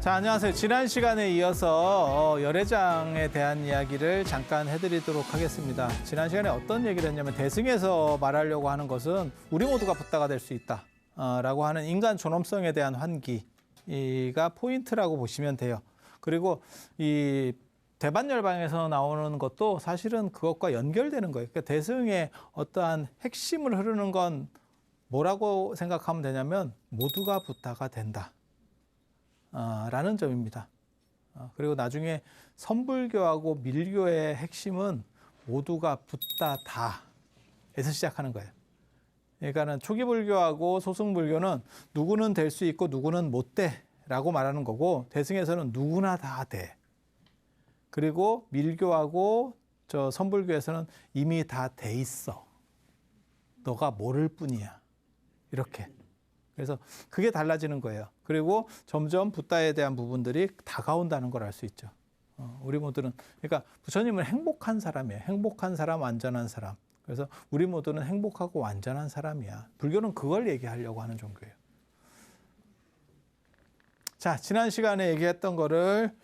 자, 안녕하세요. 지난 시간에 이어서 열애장에 대한 이야기를 잠깐 해드리도록 하겠습니다. 지난 시간에 어떤 얘기를 했냐면 대승에서 말하려고 하는 것은 우리 모두가 붓다가 될 수 있다 라고 하는 인간 존엄성에 대한 환기가 포인트라고 보시면 돼요. 그리고 이 대반열방에서 나오는 것도 사실은 그것과 연결되는 거예요. 그러니까 대승의 어떠한 핵심을 흐르는 건 뭐라고 생각하면 되냐면 모두가 붓다가 된다. 라는 점입니다. 그리고 나중에 선불교하고 밀교의 핵심은 모두가 붓다 다에서 시작하는 거예요. 그러니까는 초기 불교하고 소승불교는 누구는 될 수 있고 누구는 못 돼라고 말하는 거고, 대승에서는 누구나 다 돼. 그리고 밀교하고 저 선불교에서는 이미 다 돼 있어. 너가 모를 뿐이야. 이렇게. 그래서 그게 달라지는 거예요. 그리고 점점 붓다에 대한 부분들이 다가온다는 걸 알 수 있죠. 우리 모두는, 그러니까 부처님은 행복한 사람이에요. 행복한 사람, 완전한 사람. 그래서 우리 모두는 행복하고 완전한 사람이야. 불교는 그걸 얘기하려고 하는 종교예요. 자, 지난 시간에 얘기했던 거를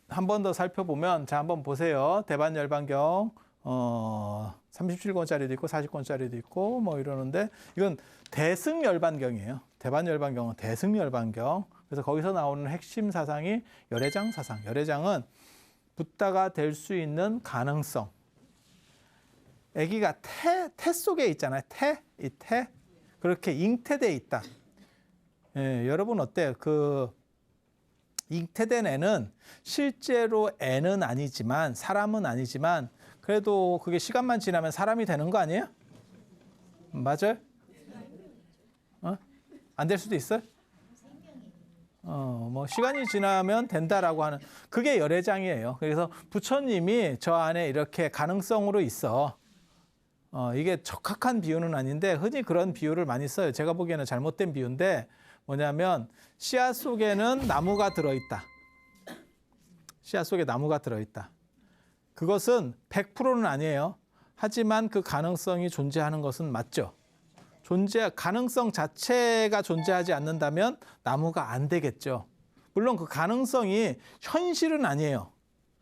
한 번 더 살펴보면, 자, 한번 보세요. 대반열반경 37권짜리도 있고 40권짜리도 있고 뭐 이러는데, 이건 대승열반경이에요. 대반열반경은 대승열반경. 그래서 거기서 나오는 핵심 사상이 열애장 사상. 열애장은 붓다가 될 수 있는 가능성. 아기가 태 속에 있잖아요. 이 태. 그렇게 잉태돼 있다. 예, 여러분 어때요? 그 잉태된 애는 실제로 애는 아니지만, 사람은 아니지만, 그래도 그게 시간만 지나면 사람이 되는 거 아니에요? 맞아요? 안 될 수도 있어요? 뭐 시간이 지나면 된다라고 하는, 그게 열애장이에요. 그래서 부처님이 저 안에 이렇게 가능성으로 있어. 이게 적합한 비유는 아닌데 흔히 그런 비유를 많이 써요. 제가 보기에는 잘못된 비유인데, 뭐냐면 씨앗 속에는 나무가 들어있다. 씨앗 속에 나무가 들어있다. 그것은 100%는 아니에요. 하지만 그 가능성이 존재하는 것은 맞죠. 가능성 자체가 존재하지 않는다면 나무가 안 되겠죠. 물론 그 가능성이 현실은 아니에요.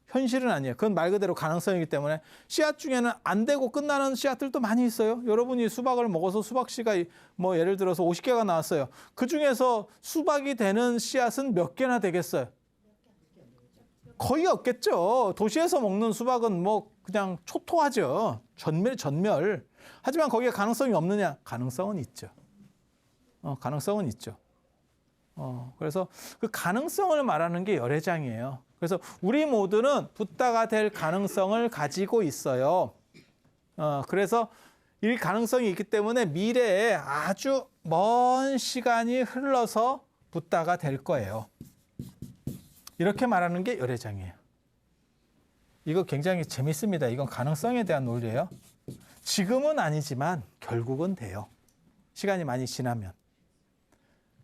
현실은 아니에요. 그건 말 그대로 가능성이기 때문에 씨앗 중에는 안 되고 끝나는 씨앗들도 많이 있어요. 여러분이 수박을 먹어서 수박씨가 뭐 예를 들어서 50개가 나왔어요. 그 중에서 수박이 되는 씨앗은 몇 개나 되겠어요? 거의 없겠죠. 도시에서 먹는 수박은 뭐 그냥 초토하죠. 전멸. 하지만 거기에 가능성이 없느냐? 가능성은 있죠. 가능성은 있죠. 그래서 그 가능성을 말하는 게 열애장이에요. 그래서 우리 모두는 붓다가 될 가능성을 가지고 있어요. 그래서 이 가능성이 있기 때문에 미래에 아주 먼 시간이 흘러서 붓다가 될 거예요. 이렇게 말하는 게 열애장이에요. 이거 굉장히 재밌습니다. 이건 가능성에 대한 논리예요. 지금은 아니지만 결국은 돼요. 시간이 많이 지나면.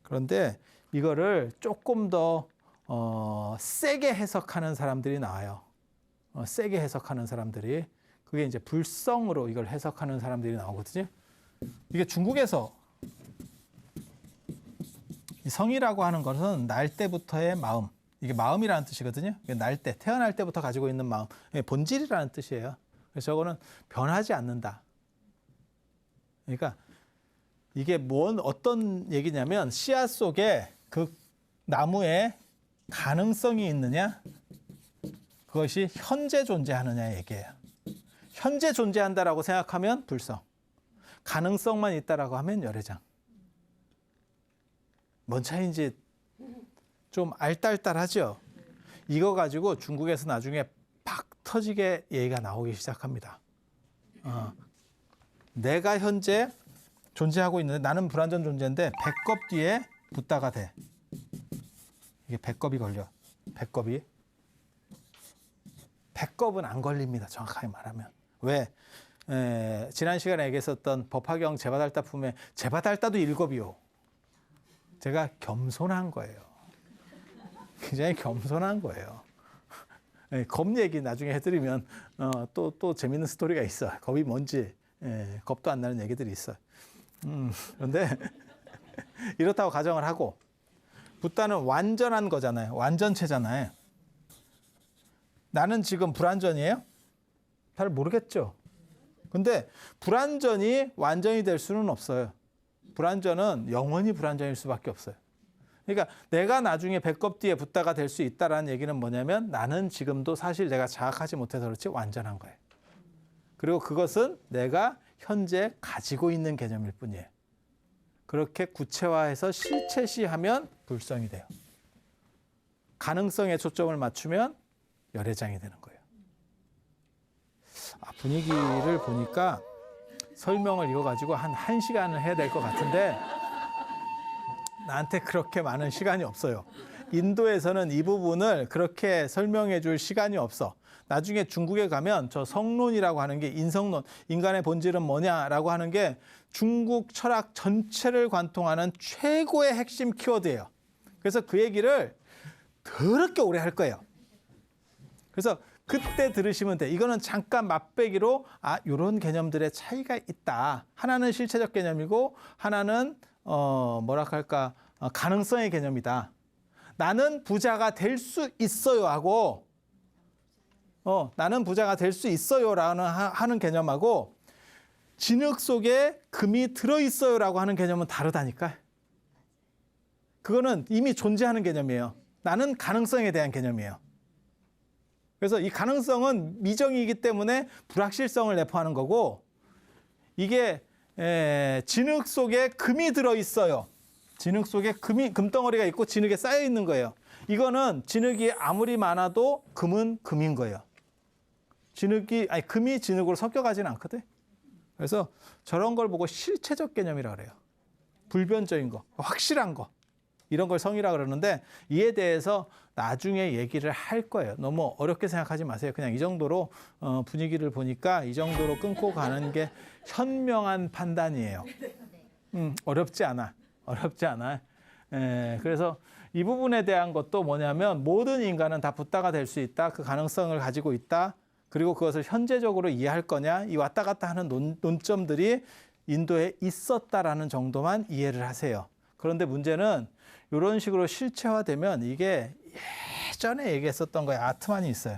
그런데 이거를 조금 더 세게 해석하는 사람들이 나와요. 세게 해석하는 사람들이. 그게 이제 불성으로 이걸 해석하는 사람들이 나오거든요. 이게 중국에서 이 성이라고 하는 것은 날 때부터의 마음. 이게 마음이라는 뜻이거든요. 날 때, 태어날 때부터 가지고 있는 마음. 본질이라는 뜻이에요. 그래서 저거는 변하지 않는다. 그러니까 이게 어떤 얘기냐면, 씨앗 속에 그 나무에 가능성이 있느냐, 그것이 현재 존재하느냐 얘기예요. 현재 존재한다라고 생각하면 불성, 가능성만 있다라고 하면 열애장. 뭔 차이인지 좀 알딸딸하죠. 이거 가지고 중국에서 나중에 팍 터지게 얘기가 나오기 시작합니다. 내가 현재 존재하고 있는데, 나는 불완전 존재인데 배꼽 뒤에 붓다가 돼. 이게 배꼽이 걸려. 배꼽은 안 걸립니다. 정확하게 말하면. 왜? 지난 시간에 얘기했었던 법화경 제바달따 품에 제바달따도 일곱이요. 제가 겸손한 거예요. 굉장히 겸손한 거예요. 겁 얘기 나중에 해드리면 또 재밌는 스토리가 있어요. 겁이 뭔지 겁도 안 나는 얘기들이 있어요. 그런데 이렇다고 가정을 하고, 붓다는 완전한 거잖아요. 완전체잖아요. 나는 지금 불완전이에요? 잘 모르겠죠. 근데 불완전이 완전이 될 수는 없어요. 불완전은 영원히 불완전일 수밖에 없어요. 그러니까 내가 나중에 배꼽 뒤에 붓다가 될 수 있다라는 얘기는 뭐냐면 나는 지금도 사실 내가 자각하지 못해서 그렇지 완전한 거예요. 그리고 그것은 내가 현재 가지고 있는 개념일 뿐이에요. 그렇게 구체화해서 실체시하면 불성이 돼요. 가능성에 초점을 맞추면 열애장이 되는 거예요. 분위기를 보니까 설명을 이거 가지고 한 1시간을 해야 될 것 같은데 나한테 그렇게 많은 시간이 없어요. 인도에서는 이 부분을 그렇게 설명해 줄 시간이 없어. 나중에 중국에 가면 저 성론이라고 하는 게 인성론, 인간의 본질은 뭐냐라고 하는 게 중국 철학 전체를 관통하는 최고의 핵심 키워드예요. 그래서 그 얘기를 더럽게 오래 할 거예요. 그래서 그때 들으시면 돼. 이거는 잠깐 맛배기로 이런 개념들의 차이가 있다. 하나는 실체적 개념이고 하나는 뭐랄까 가능성의 개념이다. 나는 부자가 될 수 있어요 하고 나는 부자가 될 수 있어요라는 하는 개념하고 진흙 속에 금이 들어있어요라고 하는 개념은 다르다니까. 그거는 이미 존재하는 개념이에요. 나는 가능성에 대한 개념이에요. 그래서 이 가능성은 미정이기 때문에 불확실성을 내포하는 거고 이게 진흙 속에 금이 들어있어요. 진흙 속에 금덩어리가 있고 진흙에 쌓여 있는 거예요. 이거는 진흙이 아무리 많아도 금은 금인 거예요. 금이 진흙으로 섞여가지는 않거든. 그래서 저런 걸 보고 실체적 개념이라고 그래요. 불변적인 거, 확실한 거. 이런 걸 성이라고 그러는데 이에 대해서 나중에 얘기를 할 거예요. 너무 어렵게 생각하지 마세요. 그냥 이 정도로 분위기를 보니까 이 정도로 끊고 가는 게 현명한 판단이에요. 어렵지 않아. 어렵지 않아. 그래서 이 부분에 대한 것도 뭐냐면 모든 인간은 다 붓다가 될 수 있다. 그 가능성을 가지고 있다. 그리고 그것을 현재적으로 이해할 거냐. 이 왔다 갔다 하는 논점들이 인도에 있었다라는 정도만 이해를 하세요. 그런데 문제는 이런 식으로 실체화되면 이게 예전에 얘기했었던 거에 아트만이 있어요.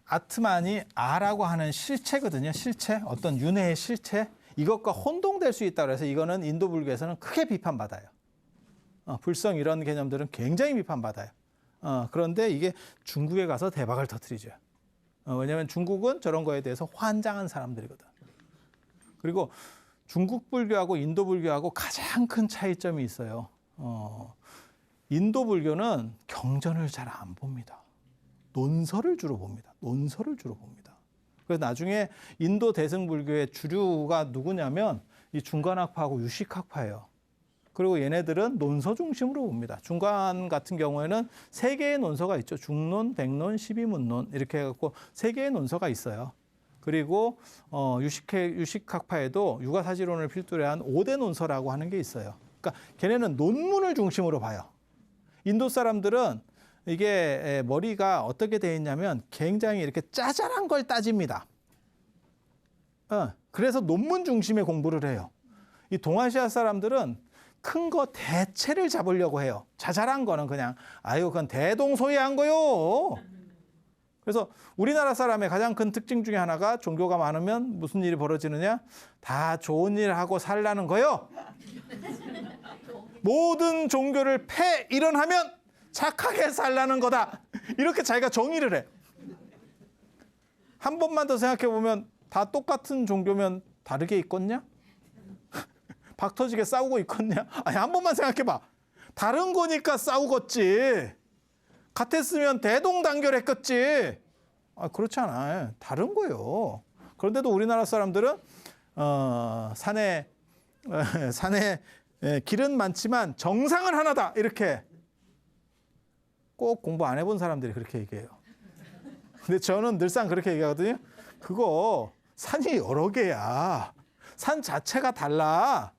아트만이 아라고 하는 실체거든요. 실체, 어떤 윤회의 실체. 이것과 혼동될 수 있다고 해서 이거는 인도 불교에서는 크게 비판받아요. 불성 이런 개념들은 굉장히 비판받아요. 그런데 이게 중국에 가서 대박을 터뜨리죠. 왜냐하면 중국은 저런 거에 대해서 환장한 사람들이거든. 그리고 중국 불교하고 인도 불교하고 가장 큰 차이점이 있어요. 인도 불교는 경전을 잘 안 봅니다. 논설을 주로 봅니다. 논설을 주로 봅니다. 그래서 나중에 인도 대승불교의 주류가 누구냐면 이 중간학파하고 유식학파예요. 그리고 얘네들은 논서 중심으로 봅니다. 중간 같은 경우에는 3개의 논서가 있죠. 중론, 백론, 12문론 이렇게 해갖고 3개의 논서가 있어요. 그리고 유식학파에도 육아사지론을 필두로 한 5대 논서라고 하는 게 있어요. 그러니까 걔네는 논문을 중심으로 봐요. 인도 사람들은 이게 머리가 어떻게 돼 있냐면 굉장히 이렇게 짜잘한 걸 따집니다. 그래서 논문 중심의 공부를 해요. 이 동아시아 사람들은 큰 거 대체를 잡으려고 해요. 자잘한 거는 그냥 그건 대동소이한 거요. 그래서 우리나라 사람의 가장 큰 특징 중에 하나가 종교가 많으면 무슨 일이 벌어지느냐? 다 좋은 일 하고 살라는 거요. 모든 종교를 폐일원하면 착하게 살라는 거다. 이렇게 자기가 정의를 해. 한 번만 더 생각해 보면 다 똑같은 종교면 다르게 있겠냐? 박 터지게 싸우고 있겠냐? 한 번만 생각해 봐. 다른 거니까 싸우겠지. 같았으면 대동단결했겠지. 그렇지 않아요. 다른 거예요. 그런데도 우리나라 사람들은 산에 길은 많지만 정상은 하나다. 이렇게 꼭 공부 안 해본 사람들이 그렇게 얘기해요. 근데 저는 늘상 그렇게 얘기하거든요. 그거 산이 여러 개야. 산 자체가 달라.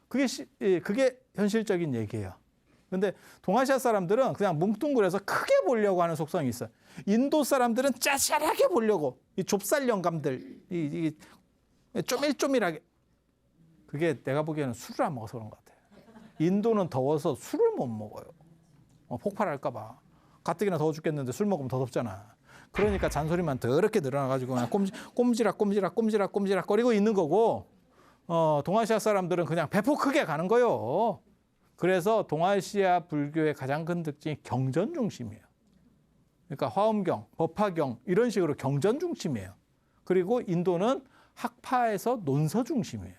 그게 현실적인 얘기예요. 근데 동아시아 사람들은 그냥 뭉뚱그려서 크게 보려고 하는 속성이 있어요. 인도 사람들은 짜잘하게 보려고 이 좁쌀 영감들 이 쪼밀쪼밀하게 그게 내가 보기에는 술을 안 먹어서 그런 것 같아요. 인도는 더워서 술을 못 먹어요. 폭발할까 봐. 가뜩이나 더워 죽겠는데 술 먹으면 더 덥잖아. 그러니까 잔소리만 더럽게 늘어나가지고 그냥 꼼지락 거리고 있는 거고, 동아시아 사람들은 그냥 배포 크게 가는 거요. 그래서 동아시아 불교의 가장 큰 특징이 경전 중심이에요. 그러니까 화엄경, 법화경 이런 식으로 경전 중심이에요. 그리고 인도는 학파에서 논서 중심이에요.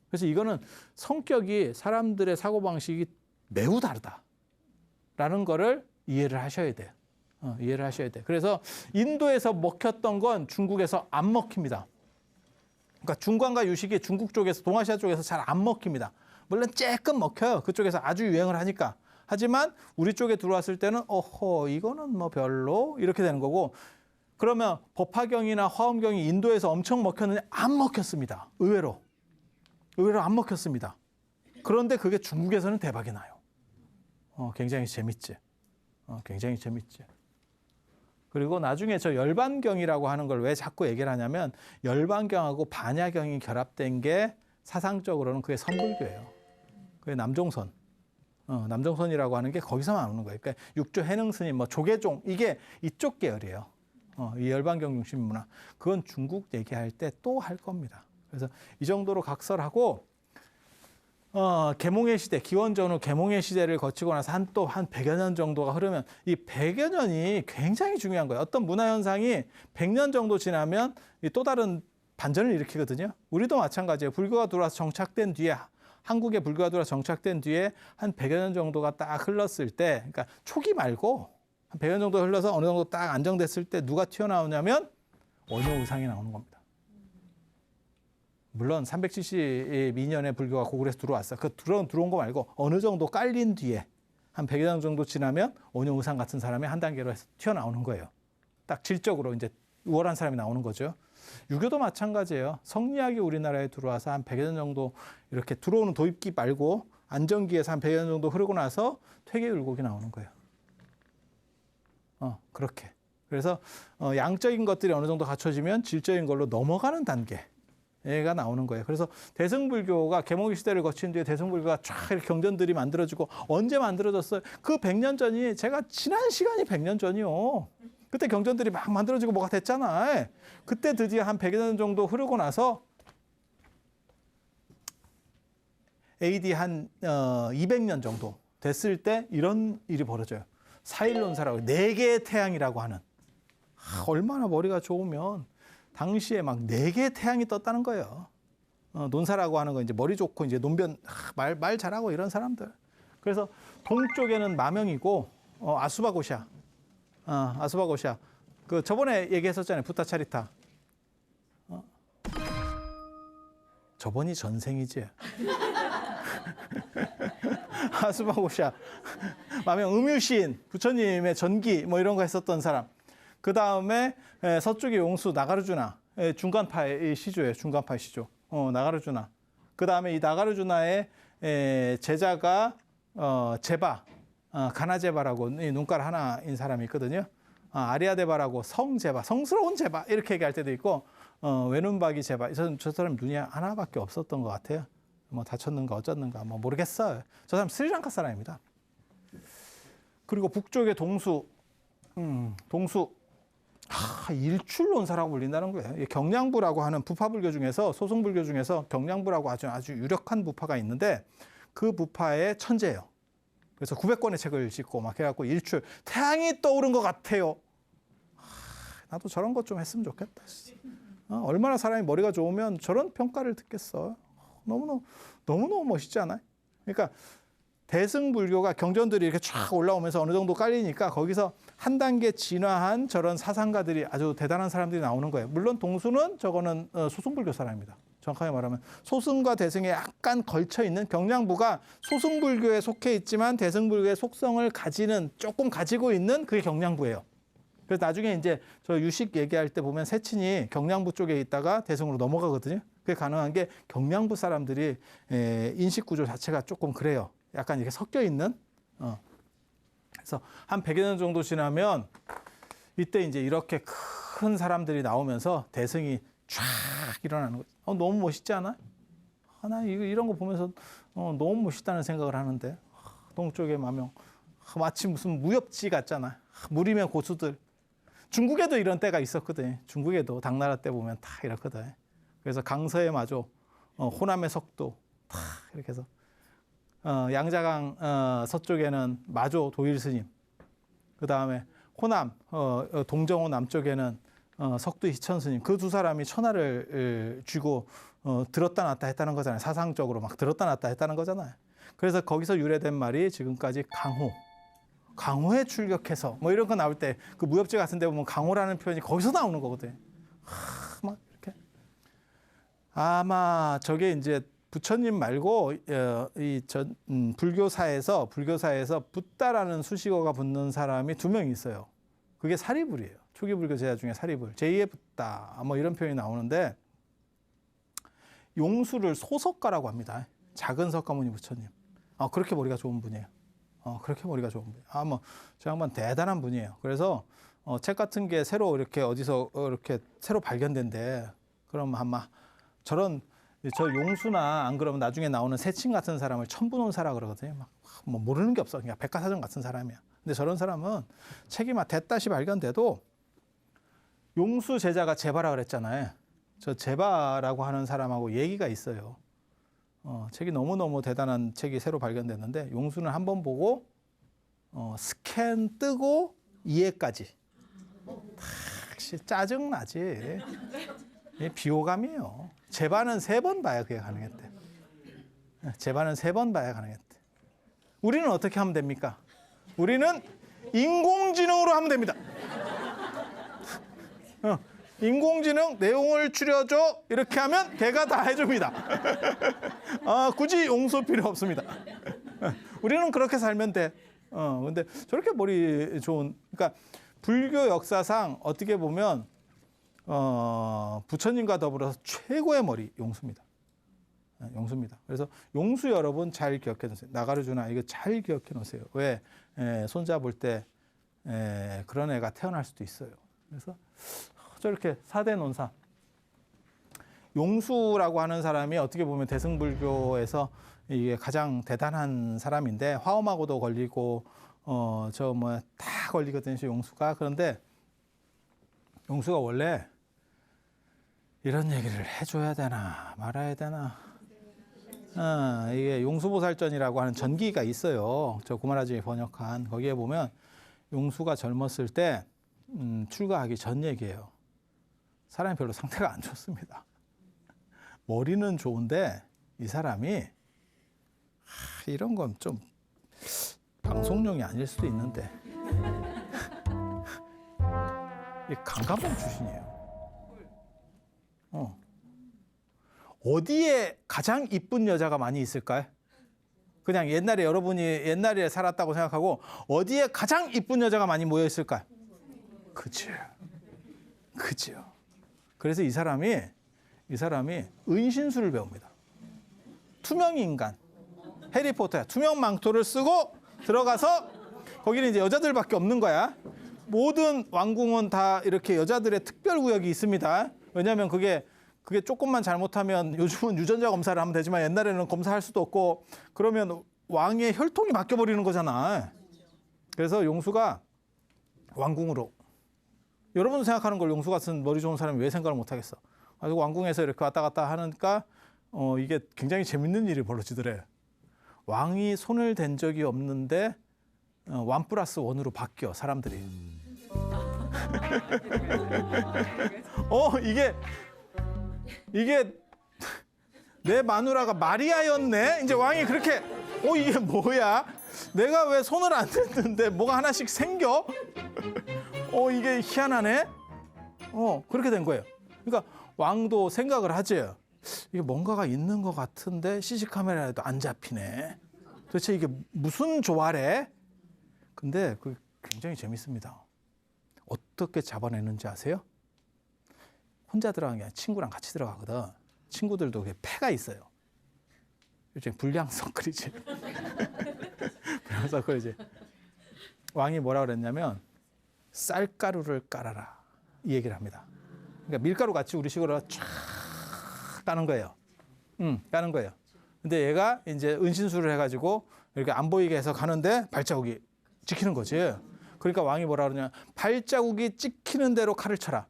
그래서 이거는 성격이 사람들의 사고방식이 매우 다르다라는 거를 이해를 하셔야 돼요. 이해를 하셔야 돼요. 그래서 인도에서 먹혔던 건 중국에서 안 먹힙니다. 그러니까 중관과 유식이 중국 쪽에서 동아시아 쪽에서 잘 안 먹힙니다. 물론 조금 먹혀요. 그쪽에서 아주 유행을 하니까. 하지만 우리 쪽에 들어왔을 때는 이거는 뭐 별로 이렇게 되는 거고, 그러면 법화경이나 화엄경이 인도에서 엄청 먹혔느냐? 안 먹혔습니다. 의외로 안 먹혔습니다. 그런데 그게 중국에서는 대박이 나요. 굉장히 재밌지. 굉장히 재밌지. 그리고 나중에 저 열반경이라고 하는 걸 왜 자꾸 얘기를 하냐면, 열반경하고 반야경이 결합된 게 사상적으로는 그게 선불교예요. 그게 남종선. 남종선이라고 하는 게 거기서 나오는 거예요. 그러니까 육조 해능 스님, 뭐 조계종, 이게 이쪽 계열이에요. 이 열반경 중심 문화. 그건 중국 얘기할 때 또 할 겁니다. 그래서 이 정도로 각설하고, 계몽의 시대, 기원 전후 계몽의 시대를 거치고 나서 한 100여 년 정도가 흐르면, 이 100여 년이 굉장히 중요한 거예요. 어떤 문화 현상이 100년 정도 지나면 또 다른 반전을 일으키거든요. 우리도 마찬가지예요. 불교가 들어와서 정착된 뒤에, 한국에 불교가 들어와서 정착된 뒤에 한 100여 년 정도가 딱 흘렀을 때, 그러니까 초기 말고 한 100년 정도 흘러서 어느 정도 딱 안정됐을 때 누가 튀어나오냐면 원효의상이 나오는 겁니다. 물론 372년에 불교가 고구려에서 들어왔어. 그 들어온 거 말고 어느 정도 깔린 뒤에 한 100여 년 정도 지나면 원효의상 같은 사람이 한 단계로 해서 튀어나오는 거예요. 딱 질적으로 이제 우월한 사람이 나오는 거죠. 유교도 마찬가지예요. 성리학이 우리나라에 들어와서 한 100여 년 정도 이렇게 들어오는 도입기 말고 안정기에서 한 100여 년 정도 흐르고 나서 퇴계율곡이 나오는 거예요. 그렇게. 그래서 양적인 것들이 어느 정도 갖춰지면 질적인 걸로 넘어가는 단계가 나오는 거예요. 그래서 대승불교가 계몽의 시대를 거친 뒤에 대승불교가 쫙 이렇게 경전들이 만들어지고, 언제 만들어졌어요? 그 100년 전이, 제가 지난 시간이 100년 전이요. 그때 경전들이 막 만들어지고 뭐가 됐잖아. 그때 드디어 한 100여 년 정도 흐르고 나서 AD 한 200년 정도 됐을 때 이런 일이 벌어져요. 사일론사라고, 4개의 태양이라고 하는. 얼마나 머리가 좋으면 당시에 막 4개의 태양이 떴다는 거예요. 논사라고 하는 건 이제 머리 좋고 이제 논변 말 잘하고 이런 사람들. 그래서 동쪽에는 마명이고 아수바고샤. 아수바고샤. 그 저번에 얘기했었잖아요. 부타차리타. 저번이 전생이지. 아수바고샤. 마명 음유시인, 부처님의 전기 뭐 이런 거 했었던 사람. 그 다음에 서쪽의 용수 나가르주나, 중간파의 시조예요. 중간파의 시조. 나가르주나. 그 다음에 이 나가르주나의 제자가 제바, 가나제바라고 눈깔 하나인 사람이 있거든요. 아리아데바라고 성제바, 성스러운 제바 이렇게 얘기할 때도 있고, 외눈박이 제바. 저 사람 눈이 하나밖에 없었던 것 같아요. 뭐 다쳤는가 어쩌는가 뭐 모르겠어요. 저 사람 스리랑카 사람입니다. 그리고 북쪽의 동수, 일출론사라고 불린다는 거예요. 경량부라고 하는 부파불교 중에서, 소승불교 중에서 경량부라고 아주 유력한 부파가 있는데, 그 부파의 천재예요. 그래서 900권의 책을 짓고 막 해갖고 일출, 태양이 떠오른 것 같아요. 나도 저런 것 좀 했으면 좋겠다. 얼마나 사람이 머리가 좋으면 저런 평가를 듣겠어. 너무너무 멋있지 않아요? 그러니까 대승불교가 경전들이 이렇게 쫙 올라오면서 어느 정도 깔리니까 거기서 한 단계 진화한 저런 사상가들이, 아주 대단한 사람들이 나오는 거예요. 물론 동수는 저거는 소승불교 사람입니다. 정확하게 말하면 소승과 대승에 약간 걸쳐 있는, 경량부가 소승불교에 속해 있지만 대승불교의 속성을 조금 가지고 있는 그게 경량부예요. 그래서 나중에 이제 저 유식 얘기할 때 보면 세친이 경량부 쪽에 있다가 대승으로 넘어가거든요. 그게 가능한 게 경량부 사람들이 인식 구조 자체가 조금 그래요. 약간 이렇게 섞여 있는. 그래서 한 100여 년 정도 지나면 이때 이제 이렇게 큰 사람들이 나오면서 대승이 쫙 일어나는 거죠. 너무 멋있지 않아? 나 이런 거 보면서 너무 멋있다는 생각을 하는데 동쪽의 마명 마치 무슨 무협지 같잖아. 무림의 고수들. 중국에도 이런 때가 있었거든. 중국에도 당나라 때 보면 다 이렇거든. 그래서 강서의 마조, 호남의 석도 다 이렇게 해서 양자강 서쪽에는 마조 도일스님, 그 다음에 호남 동정호 남쪽에는 석도 희천스님, 그 두 사람이 천하를 쥐고 들었다 놨다 했다는 거잖아요. 사상적으로 막 들었다 놨다 했다는 거잖아요. 그래서 거기서 유래된 말이 지금까지 강호에 출격해서 뭐 이런 거 나올 때 그 무협지 같은 데 보면 강호라는 표현이 거기서 나오는 거거든. 막 이렇게. 아마 저게 이제 부처님 말고 불교사에서 붓다라는 수식어가 붙는 사람이 2명 있어요. 그게 사리불이에요. 초기 불교 제자 중에 사리불. 제2의 붓다 뭐 이런 표현이 나오는데 용수를 소석가라고 합니다. 작은 석가모니 부처님. 그렇게 머리가 좋은 분이에요. 그렇게 머리가 좋은 분이에요. 뭐 저 양반 대단한 분이에요. 그래서 책 같은 게 새로 이렇게 어디서 이렇게 새로 발견된대. 그럼 아마 저 용수나 안 그러면 나중에 나오는 세칭 같은 사람을 천부논사라 그러거든요. 뭐 모르는 게 없어. 그냥 백과사전 같은 사람이야. 근데 저런 사람은 책이 막 대따시 발견돼도 용수 제자가 제바라 그랬잖아요. 저 제바라고 하는 사람하고 얘기가 있어요. 책이 너무너무 대단한 책이 새로 발견됐는데 용수는 한 번 보고 스캔 뜨고 이해까지. 짜증나지. 비호감이에요. 제바는 3번 봐야 그게 가능했대. 제바는 3번 봐야 가능했대. 우리는 어떻게 하면 됩니까? 우리는 인공지능으로 하면 됩니다. 인공지능 내용을 추려줘 이렇게 하면 걔가 다 해줍니다. 굳이 용서 필요 없습니다. 우리는 그렇게 살면 돼. 근데 저렇게 머리 좋은, 그러니까 불교 역사상 어떻게 보면 부처님과 더불어서 최고의 머리 용수입니다. 용수입니다. 그래서 용수 여러분 잘 기억해 놓으세요. 나가르주나 이거 잘 기억해 놓으세요. 왜 손자 볼 때 그런 애가 태어날 수도 있어요. 그래서 저렇게 4대 논사 용수라고 하는 사람이 어떻게 보면 대승불교에서 이게 가장 대단한 사람인데 화엄하고도 걸리고 다 걸리거든요. 용수가. 그런데 용수가 원래 이런 얘기를 해줘야 되나 말아야 되나. 이게 용수보살전이라고 하는 전기가 있어요. 저 구마라짐이 번역한. 거기에 보면 용수가 젊었을 때 출가하기 전 얘기예요. 사람이 별로 상태가 안 좋습니다. 머리는 좋은데 이 사람이 이런 건 좀 방송용이 아닐 수도 있는데 강간범 출신이에요. 어디에 가장 이쁜 여자가 많이 있을까요? 그냥 옛날에 여러분이 옛날에 살았다고 생각하고 어디에 가장 이쁜 여자가 많이 모여 있을까요? 그죠. 그래서 이 사람이 은신술을 배웁니다. 투명 인간. 해리포터야. 투명 망토를 쓰고 들어가서 거기는 이제 여자들밖에 없는 거야. 모든 왕궁은 다 이렇게 여자들의 특별 구역이 있습니다. 왜냐하면 그게 조금만 잘못하면 요즘은 유전자 검사를 하면 되지만 옛날에는 검사할 수도 없고 그러면 왕의 혈통이 바뀌어버리는 거잖아. 그래서 용수가 왕궁으로. 여러분 생각하는 걸 용수 같은 머리 좋은 사람이 왜 생각을 못 하겠어. 그리고 왕궁에서 이렇게 왔다 갔다 하니까 이게 굉장히 재밌는 일이 벌어지더래. 왕이 손을 댄 적이 없는데 1+1으로 바뀌어 사람들이. 이게 내 마누라가 마리아였네. 이제 왕이 그렇게 이게 뭐야? 내가 왜 손을 안 댔는데 뭐가 하나씩 생겨? 이게 희한하네. 그렇게 된 거예요. 그러니까 왕도 생각을 하지. 이게 뭔가가 있는 것 같은데 CC카메라에도 안 잡히네. 도대체 이게 무슨 조화래? 근데 그 굉장히 재밌습니다. 어떻게 잡아내는지 아세요? 혼자 들어가는 게 아니라 친구랑 같이 들어가거든. 친구들도 패가 있어요. 일종의 불량서클이지. 불량서클이지. 왕이 뭐라 그랬냐면 쌀가루를 깔아라. 이 얘기를 합니다. 그러니까 밀가루 같이 우리 식으로 쫙 까는 거예요. 까는 거예요. 근데 얘가 이제 은신술을 해가지고 이렇게 안 보이게 해서 가는데 발자국이 찍히는 거지. 그러니까 왕이 뭐라 그러냐. 발자국이 찍히는 대로 칼을 쳐라.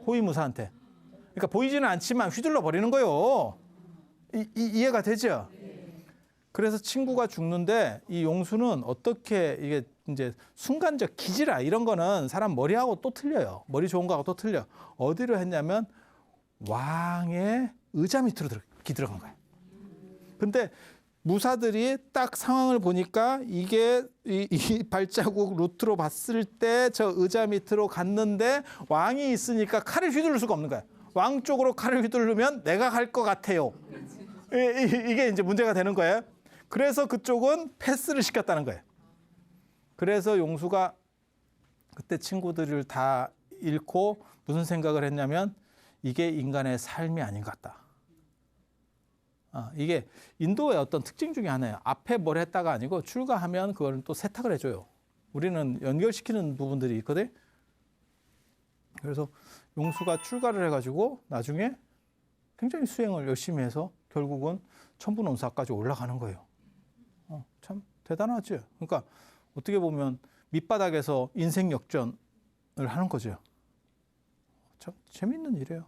호위무사한테. 그러니까 보이지는 않지만 휘둘러 버리는 거예요. 이해가 되죠? 그래서 친구가 죽는데 이 용수는 어떻게 이게 이제 순간적 기지라 이런 거는 사람 머리하고 또 틀려요. 머리 좋은 거하고 또 틀려. 어디로 했냐면 왕의 의자 밑으로 들어간 거예요. 근데 무사들이 딱 상황을 보니까 이게 이 발자국 루트로 봤을 때 저 의자 밑으로 갔는데 왕이 있으니까 칼을 휘두를 수가 없는 거야. 왕 쪽으로 칼을 휘두르면 내가 갈 것 같아요. 이게 이제 문제가 되는 거예요. 그래서 그쪽은 패스를 시켰다는 거예요. 그래서 용수가 그때 친구들을 다 잃고 무슨 생각을 했냐면 이게 인간의 삶이 아닌 것 같다. 이게 인도의 어떤 특징 중에 하나예요. 앞에 뭘 했다가 아니고 출가하면 그걸 또 세탁을 해줘요. 우리는 연결시키는 부분들이 있거든. 그래서 용수가 출가를 해가지고 나중에 굉장히 수행을 열심히 해서 결국은 천부논사까지 올라가는 거예요. 참 대단하죠. 그러니까 어떻게 보면 밑바닥에서 인생 역전을 하는 거죠. 참 재밌는 일이에요.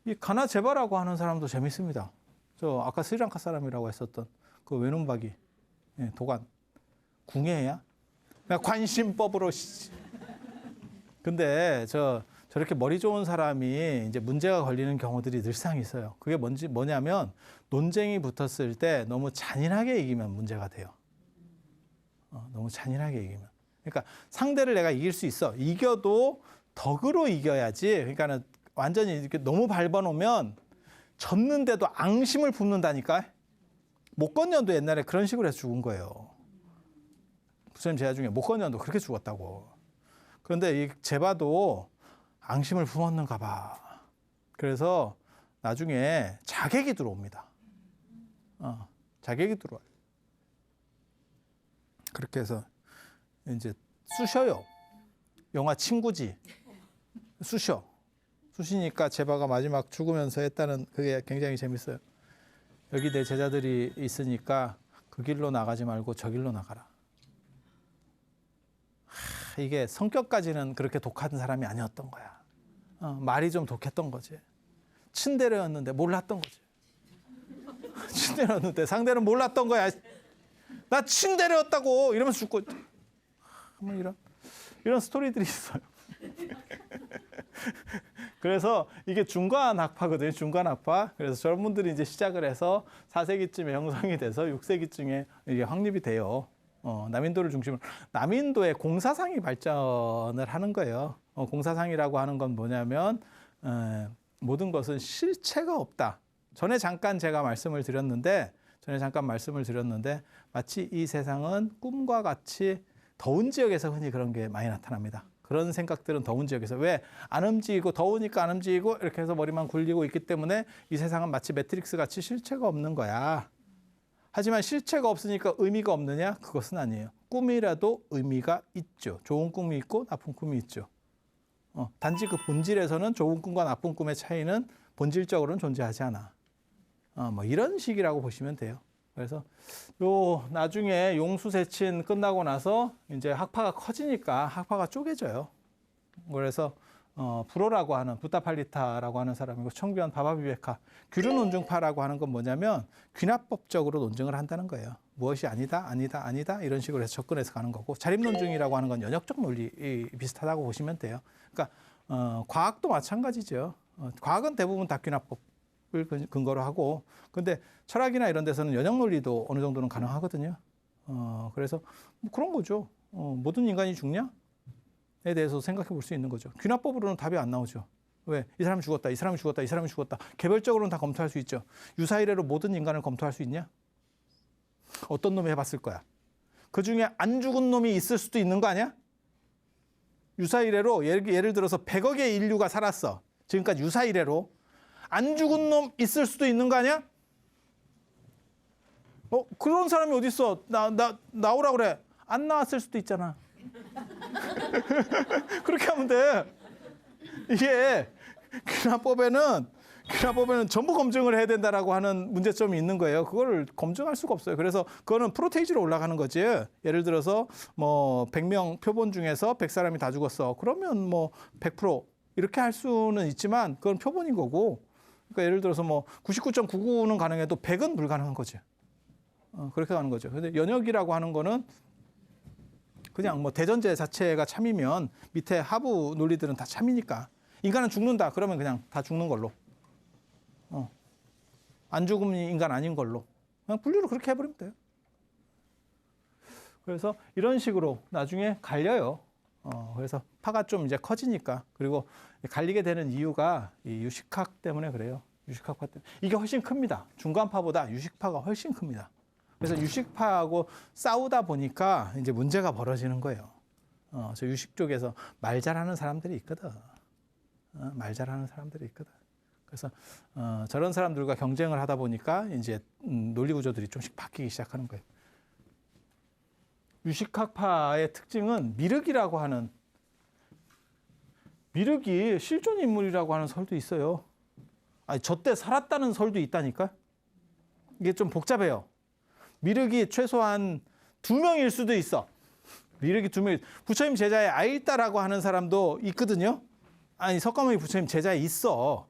이 가나 제바라고 하는 사람도 재밌습니다. 저 아까 스리랑카 사람이라고 했었던 그 외눈박이 도관 궁예야? 그냥 관심법으로. 근데 저렇게 머리 좋은 사람이 이제 문제가 걸리는 경우들이 늘상 있어요. 그게 뭐냐면 논쟁이 붙었을 때 너무 잔인하게 이기면 문제가 돼요. 너무 잔인하게 이기면. 그러니까 상대를 내가 이길 수 있어. 이겨도 덕으로 이겨야지. 그러니까는 완전히 이렇게 너무 밟아놓으면 졌는데도 앙심을 품는다니까. 목건년도 옛날에 그런 식으로 해서 죽은 거예요. 부처님 제자 중에 목건년도 그렇게 죽었다고. 그런데 이 제바도 앙심을 품었는가 봐. 그래서 나중에 자객이 들어옵니다. 자객이 들어와요. 그렇게 해서 이제 쑤셔요. 영화 친구지. 쑤시니까 제바가 마지막 죽으면서 했다는 그게 굉장히 재밌어요. 여기 내 제자들이 있으니까 그 길로 나가지 말고 저 길로 나가라. 이게 성격까지는 그렇게 독한 사람이 아니었던 거야. 말이 좀 독했던 거지. 친데레였는데 몰랐던 거지. 친데레였는데 상대는 몰랐던 거야. 나 친데레였다고 이러면서 죽고. 뭐 이런 스토리들이 있어요. 그래서 이게 중간학파거든요. 중간학파. 그래서 저런 분들이 이제 시작을 해서 4세기쯤에 형성이 돼서 6세기쯤에 이게 확립이 돼요. 남인도를 중심으로. 남인도의 공사상이 발전을 하는 거예요. 공사상이라고 하는 건 뭐냐면 모든 것은 실체가 없다. 전에 잠깐 말씀을 드렸는데 마치 이 세상은 꿈과 같이 더운 지역에서 흔히 그런 게 많이 나타납니다. 그런 생각들은 더운 지역에서 왜 안 움직이고 더우니까 안 움직이고 이렇게 해서 머리만 굴리고 있기 때문에 이 세상은 마치 매트릭스 같이 실체가 없는 거야. 하지만 실체가 없으니까 의미가 없느냐? 그것은 아니에요. 꿈이라도 의미가 있죠. 좋은 꿈이 있고 나쁜 꿈이 있죠. 단지 그 본질에서는 좋은 꿈과 나쁜 꿈의 차이는 본질적으로는 존재하지 않아. 뭐 이런 식이라고 보시면 돼요. 그래서 나중에 용수세친 끝나고 나서 이제 학파가 커지니까 학파가 쪼개져요. 그래서 불어라고 하는 부타팔리타라고 하는 사람이고 청비원 바바비베카 규르논증파라고 하는 건 뭐냐면 귀납법적으로 논증을 한다는 거예요. 무엇이 아니다 이런 식으로 해서 접근해서 가는 거고 자립논증이라고 하는 건 연역적 논리 비슷하다고 보시면 돼요. 그러니까 과학도 마찬가지죠. 과학은 대부분 다 귀납법을 근거로 하고 근데 철학이나 이런 데서는 연역 논리도 어느 정도는 가능하거든요. 그래서 뭐 그런 거죠. 모든 인간이 죽냐? 에 대해서 생각해 볼 수 있는 거죠. 귀납법으로는 답이 안 나오죠. 왜? 이 사람이 죽었다, 이 사람이 죽었다, 이 사람이 죽었다. 개별적으로는 다 검토할 수 있죠. 유사이래로 모든 인간을 검토할 수 있냐? 어떤 놈이 해봤을 거야. 그중에 안 죽은 놈이 있을 수도 있는 거 아니야? 유사이래로 예를 들어서 100억의 인류가 살았어. 지금까지 유사이래로. 안 죽은 놈 있을 수도 있는 거 아니야? 그런 사람이 어디 있어? 나오라 그래. 안 나왔을 수도 있잖아. 그렇게 하면 돼. 이게 귀납법에는 그러다 보면 전부 검증을 해야 된다라고 하는 문제점이 있는 거예요. 그거를 검증할 수가 없어요. 그래서 그거는 프로테이지로 올라가는 거지. 예를 들어서 뭐 100명 표본 중에서 100사람이 다 죽었어. 그러면 뭐 100% 이렇게 할 수는 있지만 그건 표본인 거고. 그러니까 예를 들어서 뭐 99.99는 가능해도 100은 불가능한 거지. 그렇게 가는 거죠. 근데 연역이라고 하는 거는 그냥 뭐 대전제 자체가 참이면 밑에 하부 논리들은 다 참이니까. 인간은 죽는다. 그러면 그냥 다 죽는 걸로. 안 죽으면 인간 아닌 걸로. 그냥 분류를 그렇게 해버리면 돼요. 그래서 이런 식으로 나중에 갈려요. 그래서 파가 좀 이제 커지니까. 그리고 갈리게 되는 이유가 이 유식학 때문에 그래요. 유식학파 때문에. 이게 훨씬 큽니다. 중간파보다 유식파가 훨씬 큽니다. 그래서 유식파하고 싸우다 보니까 이제 문제가 벌어지는 거예요. 저 유식 쪽에서 말 잘하는 사람들이 있거든. 말 잘하는 사람들이 있거든. 그래서 저런 사람들과 경쟁을 하다 보니까 이제 논리 구조들이 좀씩 바뀌기 시작하는 거예요. 유식학파의 특징은 미륵이라고 하는 미륵이 실존 인물이라고 하는 설도 있어요. 아니 저때 살았다는 설도 있다니까. 이게 좀 복잡해요. 미륵이 최소한 2명일 수도 있어. 미륵이 2명. 부처님 제자에 아일다라고 하는 사람도 있거든요. 아니 석가모니 부처님 제자에 있어.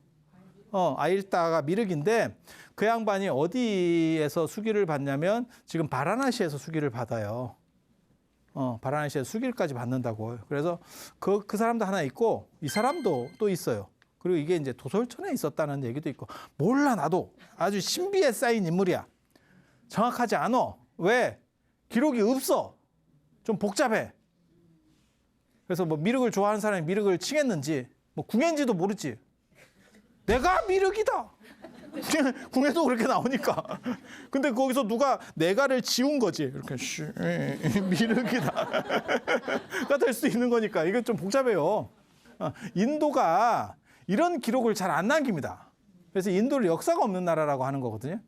아일다가 미륵인데 그 양반이 어디에서 수기를 받냐면 지금 바라나시에서 수기를 받아요. 바라나시에서 수기까지 받는다고. 그래서 그 사람도 하나 있고 이 사람도 또 있어요. 그리고 이게 이제 도솔천에 있었다는 얘기도 있고 몰라 나도 아주 신비에 쌓인 인물이야. 정확하지 않아. 왜? 기록이 없어. 좀 복잡해. 그래서 뭐 미륵을 좋아하는 사람이 미륵을 칭했는지 뭐 궁예인지도 모르지. 내가 미륵이다. 궁에도 그렇게 나오니까. 근데 거기서 누가 내가를 지운 거지. 이렇게 미륵이다가 될 수 있는 거니까. 이게 좀 복잡해요. 인도가 이런 기록을 잘 안 남깁니다. 그래서 인도를 역사가 없는 나라라고 하는 거거든요.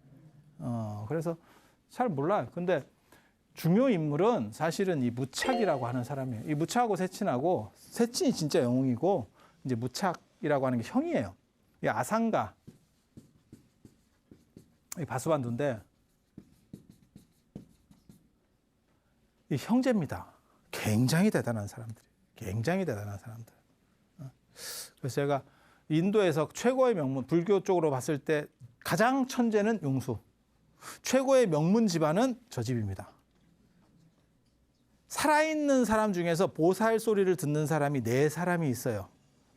그래서 잘 몰라요. 근데 중요 인물은 사실은 이 무착이라고 하는 사람이에요. 이 무착하고 세친하고 세친이 진짜 영웅이고 이제 무착이라고 하는 게 형이에요. 이 아상가, 이 바수반두인데 이 형제입니다. 굉장히 대단한 사람들이, 굉장히 대단한 사람들. 그래서 제가 인도에서 최고의 명문, 불교 쪽으로 봤을 때 가장 천재는 용수, 최고의 명문 집안은 저 집입니다. 살아있는 사람 중에서 보살 소리를 듣는 사람이 4사람이 있어요.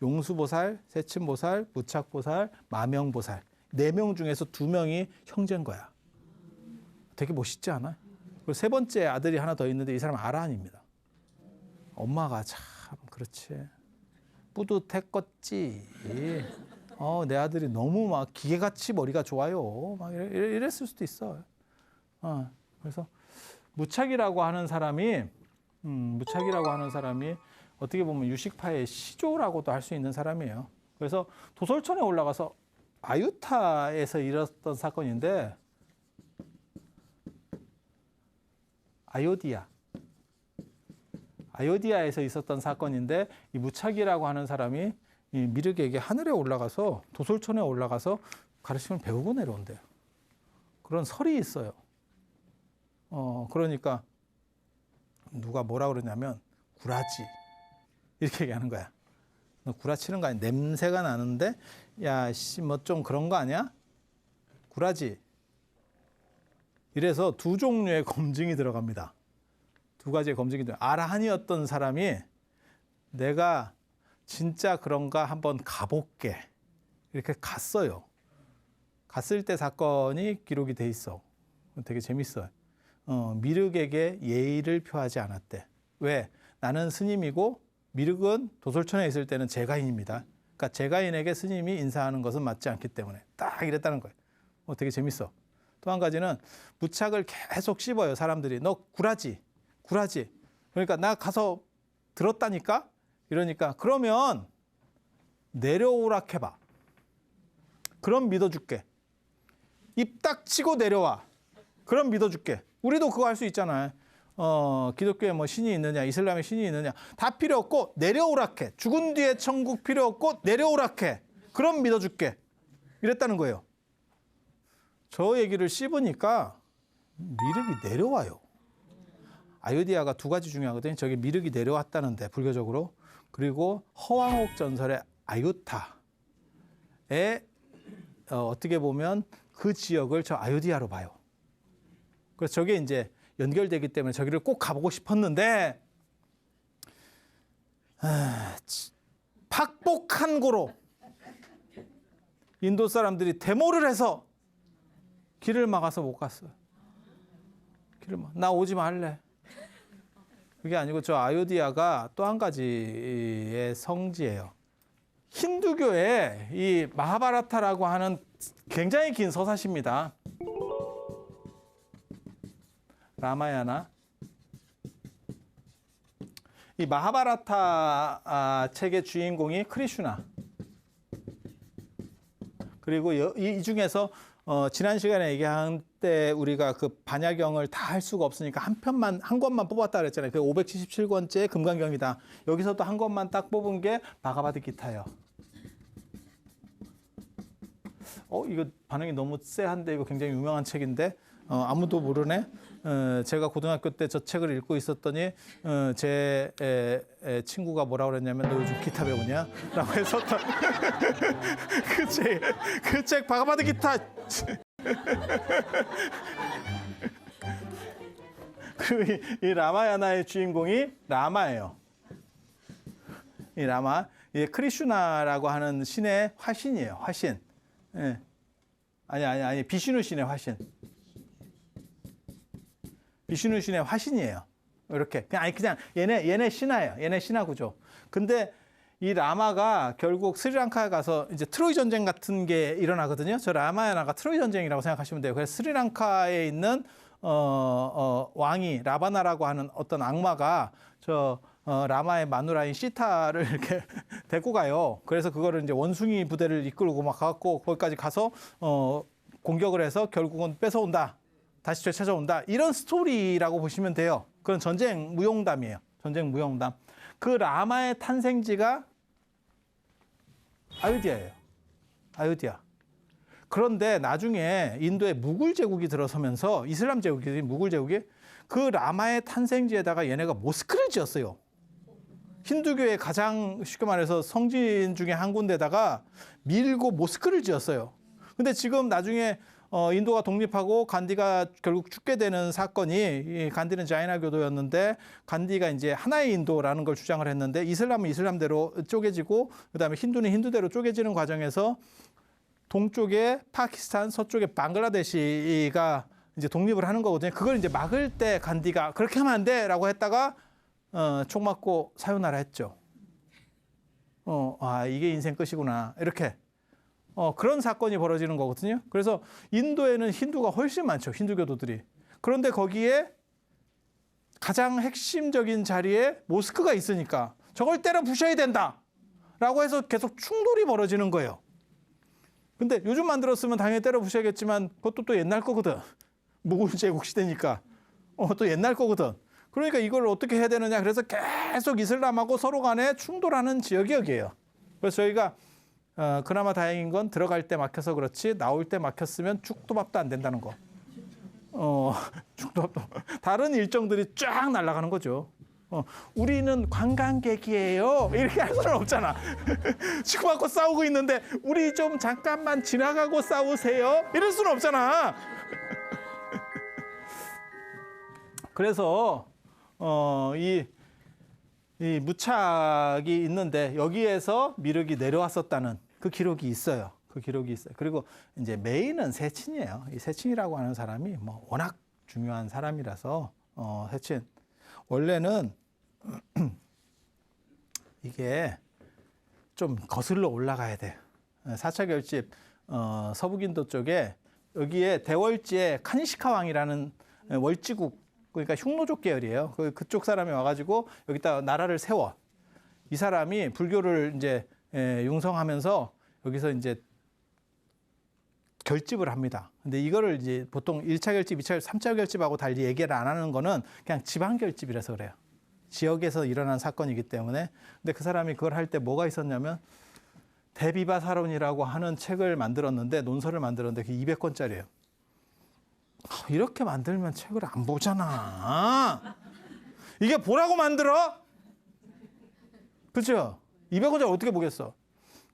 용수보살, 세친보살, 무착보살, 마명보살. 4명 중에서 2명이 형제인 거야. 되게 멋있지 않아요? 그리고 3번째 아들이 하나 더 있는데 이 사람은 아라한입니다. 엄마가 참 그렇지. 뿌듯했겠지. 내 아들이 너무 막 기계같이 머리가 좋아요. 막 이랬을 수도 있어. 그래서 무착이라고 하는 사람이 어떻게 보면 유식파의 시조라고도 할 수 있는 사람이에요. 그래서 도솔천에 올라가서 아유타에서 일었던 사건인데 아요디아에서 있었던 사건인데 이 무착이라고 하는 사람이 이 미륵에게 하늘에 올라가서 도솔천에 올라가서 가르침을 배우고 내려온대요. 그런 설이 있어요. 그러니까 누가 뭐라 그러냐면 구라지 이렇게 얘기하는 거야. 너 구라치는 거 아니야? 냄새가 나는데 야 씨 뭐 좀 그런 거 아니야? 구라지. 이래서 2종류의 검증이 들어갑니다. 2가지의 검증이 들어갑니다. 아라한이었던 사람이 내가 진짜 그런가 한번 가볼게. 이렇게 갔어요. 갔을 때 사건이 기록이 돼 있어. 되게 재밌어요. 미륵에게 예의를 표하지 않았대. 왜? 나는 스님이고 미륵은 도솔천에 있을 때는 제가인입니다. 그러니까 제가인에게 스님이 인사하는 것은 맞지 않기 때문에 딱 이랬다는 거예요. 되게 재밌어. 또 한 가지는 무착을 계속 씹어요. 사람들이. 너 구라지. 그러니까 나 가서 들었다니까? 이러니까 그러면 내려오라 해봐. 그럼 믿어줄게. 입 딱 치고 내려와. 그럼 믿어줄게. 우리도 그거 할 수 있잖아요. 기독교에 뭐 신이 있느냐, 이슬람에 신이 있느냐. 다 필요 없고 내려오라 해. 죽은 뒤에 천국 필요 없고 내려오라 해. 그럼 믿어줄게. 이랬다는 거예요. 저 얘기를 씹으니까 미륵이 내려와요. 아유디아가 두 가지 중요하거든요. 저게 미륵이 내려왔다는데 불교적으로. 그리고 허왕옥 전설의 아유타에 어떻게 보면 그 지역을 저 아유디아로 봐요. 그래서 저게 이제 연결되기 때문에 저기를 꼭 가보고 싶었는데 팍복한 고로 인도 사람들이 데모를 해서 길을 막아서 못 갔어요. 나 오지 말래. 그게 아니고 저 아유디아가 또 한 가지의 성지예요. 힌두교에 이 마하바라타라고 하는 굉장히 긴 서사시입니다. 라마야나. 이 마하바라타 책의 주인공이 크리슈나. 그리고 이 중에서 지난 시간에 얘기한 때 우리가 그 반야경을 다 할 수가 없으니까 한 권만 뽑았다 그랬잖아요. 그 577권째 금강경이다. 여기서도 한 권만 딱 뽑은 게 바가바드기타예요. 이거 반응이 너무 쎄한데 이거 굉장히 유명한 책인데 아무도 모르네. 제가 고등학교 때 저 책을 읽고 있었더니 제 친구가 뭐라고 그랬냐면 너 요즘 기타 배우냐? 라고 해서 그 책 바가바드 기타. 그리고 이 라마야나의 주인공이 라마예요. 이 라마, 이 크리슈나라고 하는 신의 화신이에요. 화신. 예. 아니 비슈누 신의 화신. 비슈누 신의 화신이에요. 이렇게 그냥 얘네 신화예요. 얘네 신화 구조. 근데 이 라마가 결국 스리랑카에 가서 이제 트로이 전쟁 같은 게 일어나거든요. 저 라마야나가 트로이 전쟁이라고 생각하시면 돼요. 그래서 스리랑카에 있는 왕이 라바나라고 하는 어떤 악마가 저 라마의 마누라인 시타를 이렇게 데리고 가요. 그래서 그거를 이제 원숭이 부대를 이끌고 막 가갖고 거기까지 가서 공격을 해서 결국은 뺏어온다. 다시 되찾아온다. 이런 스토리라고 보시면 돼요. 그건 전쟁 무용담이에요. 전쟁 무용담. 그 라마의 탄생지가 아유디아예요. 아유디아. 그런데 나중에 인도에 무굴 제국이 들어서면서 이슬람 제국이 무굴 제국이 그 라마의 탄생지에다가 얘네가 모스크를 지었어요. 힌두교의 가장 쉽게 말해서 성진 중에 한 군데다가 밀고 모스크를 지었어요. 근데 지금 나중에 인도가 독립하고 간디가 결국 죽게 되는 사건이 간디는 자이나교도였는데 간디가 이제 하나의 인도라는 걸 주장을 했는데 이슬람은 이슬람대로 쪼개지고 그다음에 힌두는 힌두대로 쪼개지는 과정에서 동쪽에 파키스탄, 서쪽에 방글라데시가 이제 독립을 하는 거거든요. 그걸 이제 막을 때 간디가 그렇게 하면 안 돼라고 했다가 총 맞고 사요나라 했죠. 이게 인생 끝이구나. 이렇게. 그런 사건이 벌어지는 거거든요. 그래서 인도에는 힌두가 훨씬 많죠. 힌두교도들이. 그런데 거기에 가장 핵심적인 자리에 모스크가 있으니까 저걸 때려 부셔야 된다. 라고 해서 계속 충돌이 벌어지는 거예요. 근데 요즘 만들었으면 당연히 때려 부셔야겠지만 그것도 또 옛날 거거든. 무굴 제국 시대니까. 또 옛날 거거든. 그러니까 이걸 어떻게 해야 되느냐. 그래서 계속 이슬람하고 서로 간에 충돌하는 지역이 여기예요. 그래서 저희가 그나마 다행인 건 들어갈 때 막혀서 그렇지 나올 때 막혔으면 죽도밥도 안 된다는 거. 죽도밥도. 다른 일정들이 쫙 날아가는 거죠. 우리는 관광객이에요. 이렇게 할 수는 없잖아. 치고받고 싸우고 있는데 우리 좀 잠깐만 지나가고 싸우세요. 이럴 수는 없잖아. 그래서 이 무착이 있는데 여기에서 미륵이 내려왔었다는 그 기록이 있어요. 그 기록이 있어요. 그리고 이제 메인은 세친이에요. 이 세친이라고 하는 사람이 뭐 워낙 중요한 사람이라서 세친 원래는 이게 좀 거슬러 올라가야 돼. 4차 결집 서북인도 쪽에 여기에 대월지에 카니시카 왕이라는 월지국 그러니까 흉노족 계열이에요. 그쪽 사람이 와가지고 여기다 나라를 세워. 이 사람이 불교를 이제 융성하면서 여기서 이제 결집을 합니다. 근데 이거를 이제 보통 1차 결집, 2차 결집, 3차 결집하고 달리 얘기를 안 하는 거는 그냥 지방 결집이라서 그래요. 지역에서 일어난 사건이기 때문에. 근데 그 사람이 그걸 할 때 뭐가 있었냐면 대비바사론이라고 하는 책을 만들었는데 논설을 만들었는데 그게 200권짜리예요. 이렇게 만들면 책을 안 보잖아. 이게 보라고 만들어? 그렇죠? 200권짜리 어떻게 보겠어?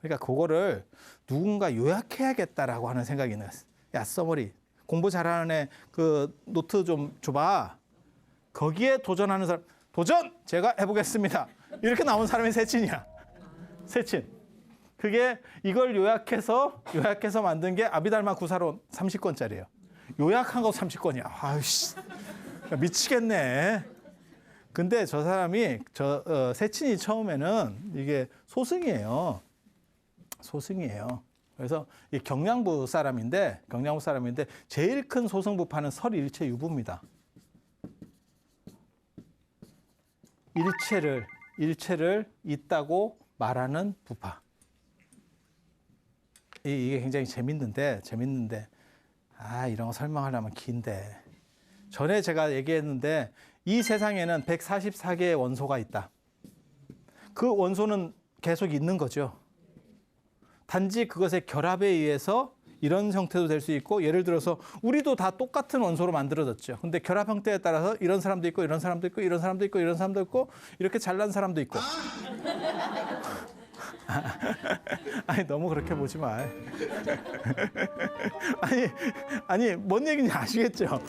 그러니까 그거를 누군가 요약해야겠다라고 하는 생각이 있는 거야. 야, 써머리. 공부 잘하는 애 그 노트 좀 줘봐. 거기에 도전하는 사람. 도전! 제가 해보겠습니다. 이렇게 나온 사람이 세친이야. 세친. 그게 이걸 요약해서 만든 게 아비달마 구사론 30권짜리예요. 요약한 거 30권이야. 아유씨. 미치겠네. 근데 저 사람이 세친이 처음에는 이게 소승이에요. 소승이에요. 그래서 이 경량부 사람인데 제일 큰 소승부파는 설일체유부입니다. 일체를 있다고 말하는 부파. 이게 굉장히 재밌는데 이런 거 설명하려면 긴데. 전에 제가 얘기했는데 이 세상에는 144개의 원소가 있다. 그 원소는 계속 있는 거죠. 단지 그것의 결합에 의해서 이런 형태도 될 수 있고, 예를 들어서 우리도 다 똑같은 원소로 만들어졌죠. 근데 결합 형태에 따라서 이런 사람도 있고 이런 사람도 있고 이런 사람도 있고 이런 사람도 있고 이렇게 잘난 사람도 있고. 아니 너무 그렇게 보지 마. 아니 뭔 얘기인지 아시겠죠?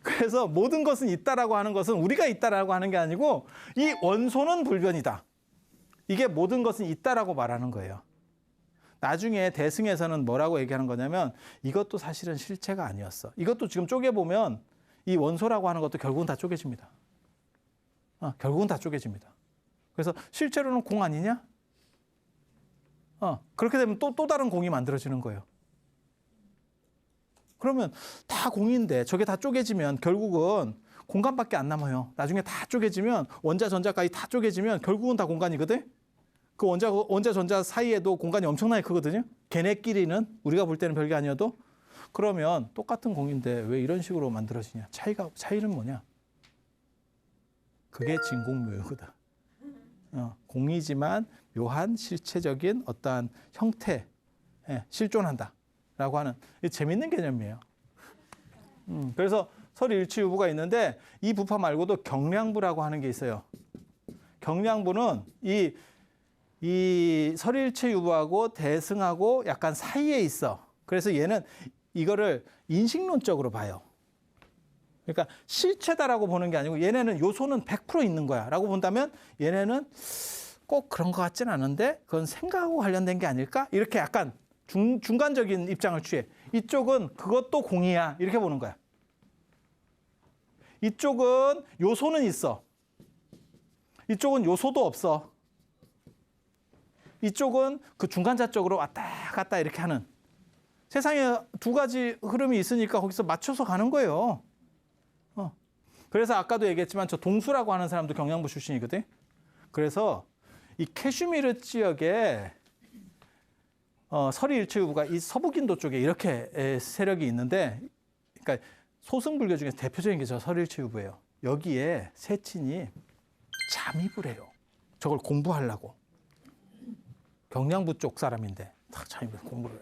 그래서 모든 것은 있다라고 하는 것은 우리가 있다라고 하는 게 아니고 이 원소는 불변이다. 이게 모든 것은 있다라고 말하는 거예요. 나중에 대승에서는 뭐라고 얘기하는 거냐면 이것도 사실은 실체가 아니었어. 이것도 지금 쪼개보면 이 원소라고 하는 것도 결국은 다 쪼개집니다. 결국은 다 쪼개집니다. 그래서 실제로는 공 아니냐? 그렇게 되면 또 다른 공이 만들어지는 거예요. 그러면 다 공인데 저게 다 쪼개지면 결국은 공간밖에 안 남아요. 나중에 다 쪼개지면 원자, 전자까지 다 쪼개지면 결국은 다 공간이거든. 그 원자, 전자 사이에도 공간이 엄청나게 크거든요. 걔네끼리는 우리가 볼 때는 별게 아니어도. 그러면 똑같은 공인데 왜 이런 식으로 만들어지냐? 차이는 뭐냐? 그게 진공묘유거든. 공이지만 묘한 실체적인 어떠한 형태에 실존한다라고 하는 재밌는 개념이에요. 그래서 설일치유부가 있는데 이 부파 말고도 경량부라고 하는 게 있어요. 경량부는 이 설일체유부하고 대승하고 약간 사이에 있어. 그래서 얘는 이거를 인식론적으로 봐요. 그러니까 실체다라고 보는 게 아니고 얘네는 요소는 100% 있는 거야 라고 본다면 얘네는 꼭 그런 것 같진 않은데 그건 생각하고 관련된 게 아닐까? 이렇게 약간 중간적인 입장을 취해. 이쪽은 그것도 공이야 이렇게 보는 거야. 이쪽은 요소는 있어. 이쪽은 요소도 없어. 이쪽은 그 중간자 쪽으로 왔다 갔다 이렇게 하는. 세상에 두 가지 흐름이 있으니까 거기서 맞춰서 가는 거예요. 그래서 아까도 얘기했지만 저 동수라고 하는 사람도 경량부 출신이거든. 그래서 이 캐슈미르 지역에 설일체유부가 이 서북인도 쪽에 이렇게 세력이 있는데, 그러니까 소승불교 중에서 대표적인 게 저 설일체유부예요. 여기에 세친이 잠입을 해요. 저걸 공부하려고. 경량부 쪽 사람인데 잠입해서 공부를 해.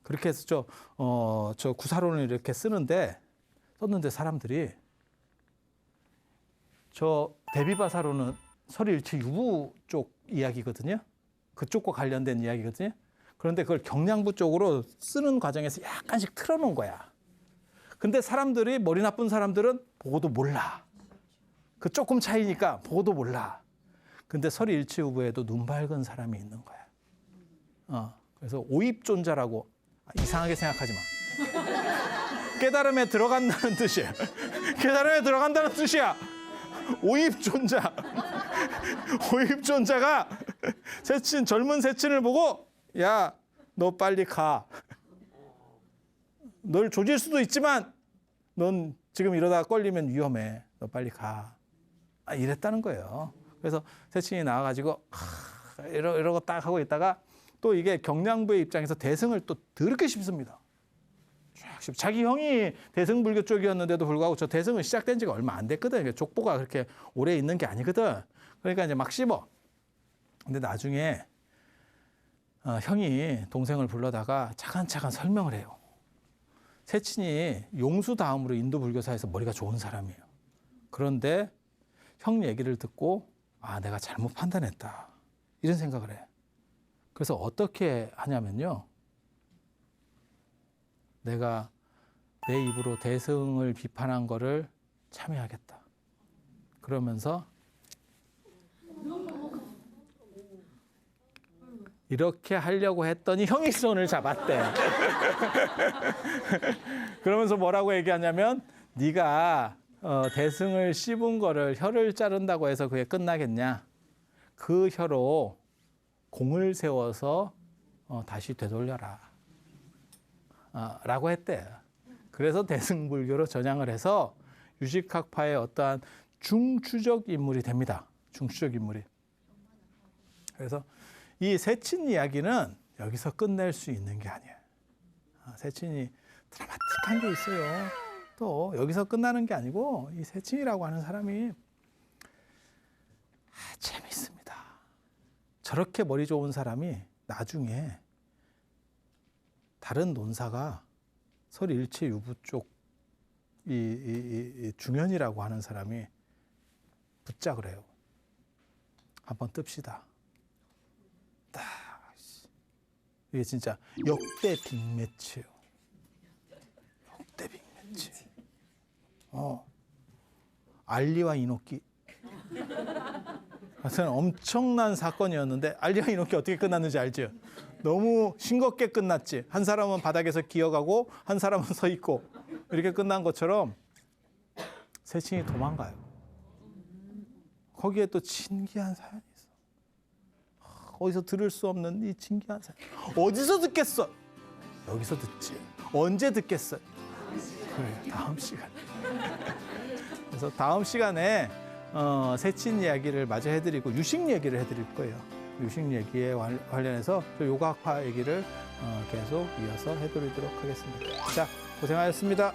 그렇게 해서 저 구사론을 이렇게 썼는데 사람들이 저 대비바사론은 설일체유부 쪽 이야기거든요. 그쪽과 관련된 이야기거든요. 그런데 그걸 경량부 쪽으로 쓰는 과정에서 약간씩 틀어놓은 거야. 근데 사람들이, 머리 나쁜 사람들은 보고도 몰라. 그 조금 차이니까 보고도 몰라. 근데 설일체유부에도 눈 밝은 사람이 있는 거야. 그래서 오입존자라고, 이상하게 생각하지 마. 깨달음에 들어간다는 뜻이야. 깨달음에 들어간다는 뜻이야. 오입존자. 오입존자가 젊은 세친을 보고, 야, 너 빨리 가. 널 조질 수도 있지만 넌 지금 이러다가 걸리면 위험해. 너 빨리 가. 이랬다는 거예요. 그래서 세친이 나와가지고 이러고 딱 하고 있다가 또 이게 경량부의 입장에서 대승을 또 더럽게 씹습니다. 자기 형이 대승불교 쪽이었는데도 불구하고 저 대승은 시작된 지가 얼마 안 됐거든. 족보가 그렇게 오래 있는 게 아니거든. 그러니까 이제 막 씹어. 근데 나중에 형이 동생을 불러다가 차근차근 설명을 해요. 세친이 용수 다음으로 인도 불교사에서 머리가 좋은 사람이에요. 그런데 형 얘기를 듣고 내가 잘못 판단했다. 이런 생각을 해. 그래서 어떻게 하냐면요. 내가 내 입으로 대승을 비판한 거를 참여하겠다. 그러면서 이렇게 하려고 했더니 형이 손을 잡았대. 그러면서 뭐라고 얘기하냐면 네가 대승을 씹은 거를 혀를 자른다고 해서 그게 끝나겠냐. 그 혀로 공을 세워서 다시 되돌려라. 라고 했대. 그래서 대승불교로 전향을 해서 유식학파의 어떠한 중추적 인물이 됩니다. 중추적 인물이. 그래서 이 세친 이야기는 여기서 끝낼 수 있는 게 아니에요. 세친이 드라마틱한 게 있어요. 또 여기서 끝나는 게 아니고 이 세친이라고 하는 사람이 재미있습니다. 저렇게 머리 좋은 사람이 나중에 다른 논사가 설일체유부 쪽 이 중현이라고 하는 사람이 붙자 그래요. 한번 뜹시다. 이게 진짜 역대 빅매치예요. 역대 빅매치. 알리와 이노끼. 하여튼 엄청난 사건이었는데 알리와 이노끼 어떻게 끝났는지 알죠? 너무 싱겁게 끝났지. 한 사람은 바닥에서 기어가고 한 사람은 서 있고 이렇게 끝난 것처럼 세친이 도망가요. 거기에 또 신기한 사연이 있어. 어디서 들을 수 없는 이 신기한 사연. 어디서 듣겠어? 여기서 듣지. 언제 듣겠어? 그래, 다음 시간에. 그래서 다음 시간에 세친 이야기를 마저 해드리고 유식 얘기를 해드릴 거예요. 유식 얘기에 관련해서 요가학파 얘기를 계속 이어서 해드리도록 하겠습니다. 자, 고생하셨습니다.